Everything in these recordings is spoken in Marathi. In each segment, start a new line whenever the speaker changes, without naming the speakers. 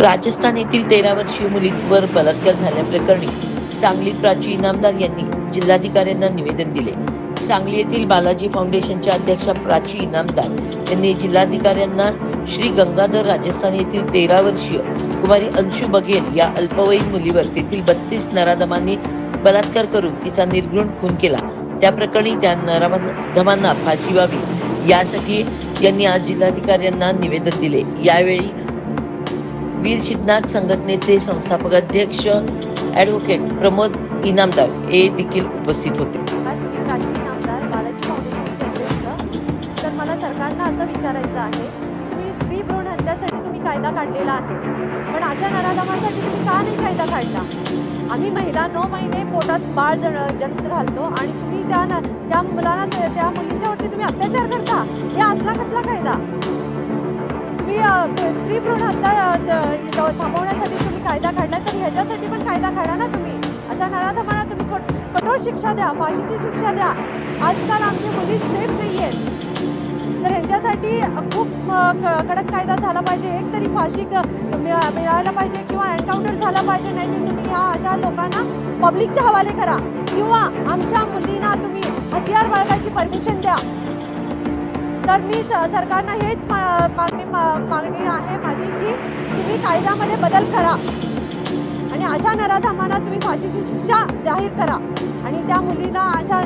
राजस्थान येथील 13 वर्षीय मुलीवर बलात्कार झाल्याप्रकरणी सांगलीत प्राची इनामदार यांनी जिल्हाधिकाऱ्यांना निवेदन दिले। सांगली येथील बालाजी फाउंडेशनच्या अध्यक्षा प्राची इनामदार यांनी जिल्हाधिकाऱ्यांना श्री गंगाधर राजस्थान येथील 13 वर्षीय कुमारी अंशू बघेल या अल्पवयीन मुलीवर तेथील 32 नराधमांनी बलात्कार करून तिचा निर्घृण खून केला, त्या प्रकरणी त्या नराधमांना फाशी व्हावी यासाठी यांनी आज जिल्हाधिकाऱ्यांना निवेदन दिले। यावेळी वीर सिद्धनाथ संघटनेचे संस्थापक अध्यक्ष ॲडव्होकेट प्रमोद इनामदार हे देखील उपस्थित होते।
मी प्राची इनामदार, बालाजी फाउंडेशनचे अध्यक्ष। तर मला सरकारला असं विचारायचं आहे की तुम्ही स्त्री भ्रूण हत्यासाठी तुम्ही कायदा काढलेला आहे, पण अशा नराधमासाठी तुम्ही का नाही कायदा काढला? आम्ही महिला 9 महिने पोटात बाळ जन्म घालतो आणि तुम्ही त्या मुलांना त्या मुलींच्यावरती तुम्ही अत्याचार करता। हे असला कसला कायदा? तुम्ही स्त्री भ्रूण हत्या थांबवण्यासाठी तुम्ही कायदा काढलाय, तर ह्याच्यासाठी पण कायदा काढा ना तुम्ही। अशा नराधमांना तुम्ही कठोर शिक्षा द्या, फाशीची शिक्षा द्या। आजकाल आमची मुली सेफ नाही आहेत, तर ह्यांच्यासाठी खूप कडक कायदा झाला पाहिजे। एक तरी फाशी मिळायला पाहिजे किंवा एन्काउंटर झाला पाहिजे, नाही तर तुम्ही ह्या अशा लोकांना पब्लिकच्या हवाले करा किंवा आमच्या मुलींना तुम्ही हत्यार बाळगायची परमिशन द्या। तर मी सरकारनं हेच मागणी आहे माझी की तुम्ही कायद्यामध्ये बदल करा आणि अशा नराधमांना तुम्ही फाशीची शिक्षा जाहीर करा आणि त्या मुलींना, अशा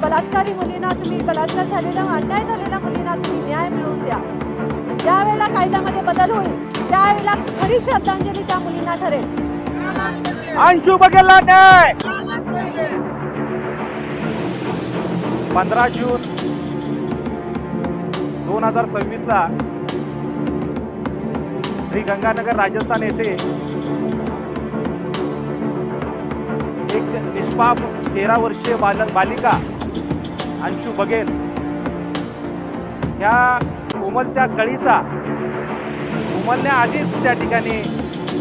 बलात्कारी मुलींना, तुम्ही बलात्कार झालेल्या, अन्याय झालेल्या मुलींना तुम्ही न्याय मिळवून द्या। ज्या वेळेला कायद्यामध्ये बदल होईल त्यावेळेला खरी श्रद्धांजली त्या मुलींना ठरेल।
अंशू बघेलला न्याय। 15 जून 2026 ला श्री गंगानगर राजस्थान येथे एक निष्पाप 13 वर्षीय बालिका अंशू बघेल ह्या उमलत्या कळीचा उमलण्याआधीच त्या ठिकाणी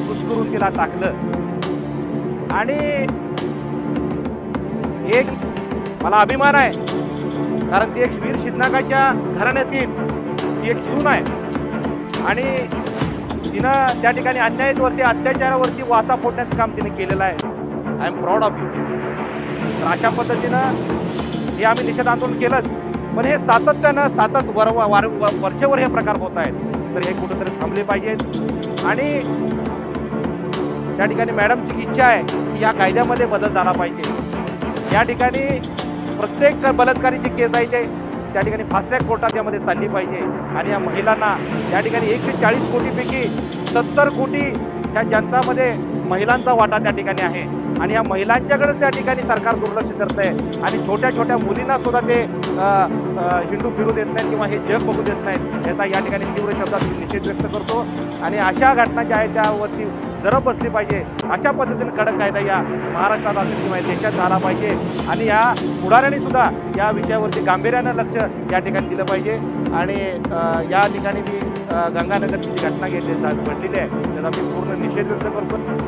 कुस्करून तिला टाकलं आणि एक मला अभिमान आहे, कारण ती एक वीर सिद्धनाथाच्या घराण्यातील ती एक सून आहे आणि तिनं त्या ठिकाणी अन्यायावरती, अत्याचारावरती वाचा फोडण्याचं काम तिने केलेलं आहे। I am proud of you. तर अशा पद्धतीनं हे आम्ही निषेध आंदोलन केलंच, पण हे सातत्यानं वरचेवर हे प्रकार होत आहेत, तर हे कुठेतरी थांबले पाहिजेत आणि त्या ठिकाणी मॅडमची इच्छा आहे की या कायद्यामध्ये बदल झाला पाहिजे। या ठिकाणी प्रत्येक बलात्कारीची केस आहे ते त्या ठिकाणी फास्ट ट्रॅक कोर्टात यामध्ये चालली पाहिजे आणि या महिलांना या ठिकाणी 140 कोटीपैकी 70 कोटी ह्या जनतामध्ये महिलांचा वाटा त्या ठिकाणी आहे आणि या महिलांच्याकडेच त्या ठिकाणी सरकार दुर्लक्ष करत आहे आणि छोट्या छोट्या मुलींना सुद्धा ते हिंडू फिरू देत नाहीत किंवा हे जग बघू देत नाहीत। याचा या ठिकाणी तीव्र शब्दात निषेध व्यक्त करतो आणि अशा घटना ज्या आहेत त्यावरती जरब बसली पाहिजे। अशा पद्धतीने कडक कायदा या महाराष्ट्रात असेल किंवा देशात झाला पाहिजे आणि या पुढाऱ्यांनी सुद्धा या विषयावरती गांभीर्यानं लक्ष या ठिकाणी दिलं पाहिजे आणि या ठिकाणी मी गंगानगरची जी घटना घडलेली आहे त्याचा मी पूर्ण निषेध व्यक्त करतो।